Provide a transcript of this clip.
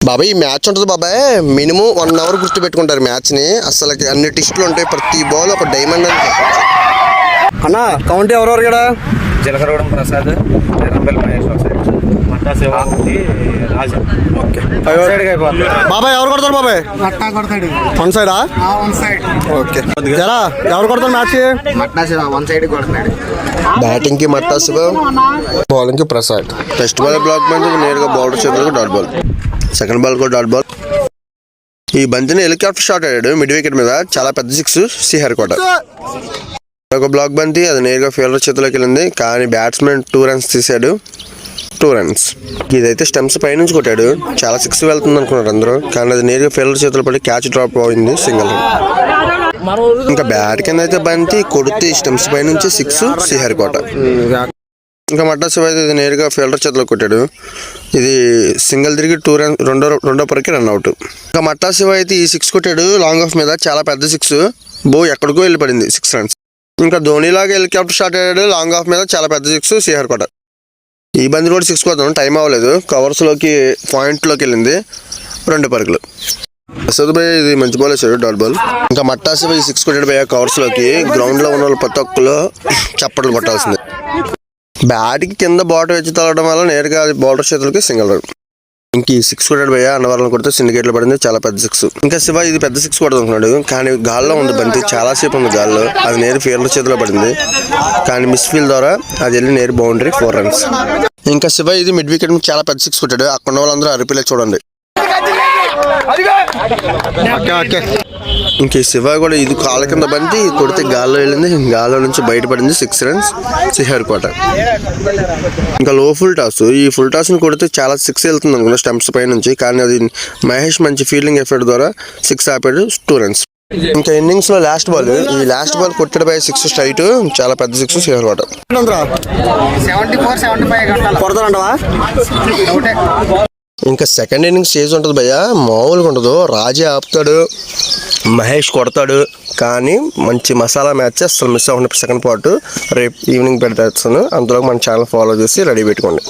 బాబాయ్ ఈ మ్యాచ్ ఉంటుంది బాబాయ్, మినిమం 1 అవర్ గుర్తుపెట్టుకుంటారు మ్యాచ్ని. అసలు అన్ని టిస్టులు ఉంటాయి, ప్రతి బాల్ ఒక డైమండ్ అని చెప్పచ్చు. అన్న కౌంట్ ఎవరెవరు కూడా? జలకరగూడెం ప్రసాద్, రంబెల్ మహేష్ మట్టా శివ, రాజా. ఓకే బాబాయ్ ఎవరు కొడతారు బాబాయ్? మట్టా కొడతాడు. వన్ సైడా? One side. ఓకే జరా ఎవరు కొడతారు మ్యాచ్? మట్టా శివ వన్ సైడ్ కొడుతున్నాడు. బ్యాటింగ్ కి మట్టా శివ, బౌలింగ్ కి ప్రసాద్. ఫస్ట్ బాల్ బ్లాక్ బంతి నేరుగా బౌలర్ చేతులకు డాట్ బాల్. సెకండ్ బాల్ కూడా డాట్ బాల్. ఈ బంతిని హెలికాప్టర్ షాట్ ఆడాడు మిడ్ వికెట్ మీద, చాలా పెద్ద 6 శ్రీహరి కోట. ఒక బ్లాక్ బంతి అది నేరుగా ఫీల్డర్ చేతిలోకి వెళ్ళింది, కానీ బ్యాట్స్మెన్ 2 రన్స్ తీశాడు. 2 రన్స్. ఇదైతే స్టంప్స్ పై నుంచి కొట్టాడు, చాలా 6 వెళ్తుంది అనుకున్నారు అందరూ, కానీ అది నేరుగా ఫీల్డర్ చేతిలో పడి క్యాచ్ డ్రాప్ అయింది, సింగిల్ రన్. ఇంకా బ్యాట్ కింద అయితే బంతి కొడితే స్టంప్స్ పై నుంచి 6 శ్రీహరి కోట. ఇంకా మట్టా శివ అయితే ఇది నేరుగా ఫీల్డర్ చేతిలో కొట్టాడు, ఇది సింగిల్ తిరిగి 2 రన్, రెండో పరికి రన్ అవుట్. ఇంకా మట్టా శివ అయితే ఈ 6 కొట్టాడు లాంగ్ ఆఫ్ మీద, చాలా పెద్ద 6, ఎక్కడికో వెళ్ళి పడింది, 6 రన్స్. ఇంకా ధోనిలాగా హెలికాప్టర్ షాట్ ఆడాడు లాంగ్ ఆఫ్ మీద, చాలా పెద్ద 6 శ్రీహరి కోట. ఈ బంతి కూడా 6 కొడతాం, టైం అవ్వలేదు, కవర్స్లోకి పాయింట్లోకి వెళ్ళింది, 2 పరుగులు. ప్రసాద్ భయ్య ఇది మంచి బాల్ వేసాడు, డాట్ బాల్. ఇంకా మట్టా శివ ఈ 6 కొట్టాడు భయ్య కవర్స్లోకి, గ్రౌండ్లో ఉన్న వాళ్ళు ప్రతి ఒక్కరు చప్పట్లు కొట్టాల్సింది. బ్యాట్కి కింద బాటర్ వచ్చి తగలడం వల్ల నేరుగా బౌలర్ చేతులకి సింగిల్ రన్. ఇంక ఈ 6 కొట్టాడు భయ్య, అన్నవరం కొడితే సిండికేట్లో పడింది, చాలా పెద్ద 6. ఇంకా శివ ఇది పెద్ద 6 కొడుతున్నాడు, కానీ గాల్లో ఉంది బంతి, చాలాసేపు ఉంది గాల్లో, అది నేరు ఫీల్డర్ చేతిలో పడింది, కానీ మిస్ ఫీల్డ్ ద్వారా అది వెళ్ళి నేరు బౌండరీ, 4 రన్స్. ఇంకా శివ ఇది మిడ్ వికెట్ చాలా పెద్ద 6 కొట్టాడు, అక్కడ వాళ్ళందరూ అరిపిలే చూడండి. ఇంక శివ కూడా ఇది కాళ్ళ కింద బంతి కొడితే గాల్లో వెళ్ళింది, గాల్లో నుంచి బయటపడింది, 6 రన్స్ శ్రీహరి కోట. ఇంకా లో ఫుల్ టాస్, ఈ ఫుల్ టాస్ని కొడితే చాలా 6 వెళ్తుంది అనుకున్నా స్టంప్స్ పై నుంచి, కానీ అది మహేష్ మంచి ఫీల్డింగ్ ఎఫర్ట్ ద్వారా 6 ఆపాడు, 2 రన్స్. ఇంకా ఇన్నింగ్స్ లో లాస్ట్ బాల్, ఈ లాస్ట్ బాల్ కొట్టాడు బై 6 స్ట్రైట్, చాలా పెద్ద 6 శ్రీహరి కోట. 74-75 కొడతారంటవా? ఇంకా సెకండ్ ఇన్నింగ్స్ చేసి ఉంటుంది భయ్య, మామూలుగా ఉండదు. రాజా ఆపుతాడు, మహేష్ కొడతాడు, కానీ మంచి మసాలా మ్యాచ్, అసలు మిస్ అవ్వకుండా సెకండ్ పార్ట్ రేపు ఈవినింగ్ పెడతాను. అందులో మన ఛానల్ ఫాలో చేసి రెడీ పెట్టుకోండి.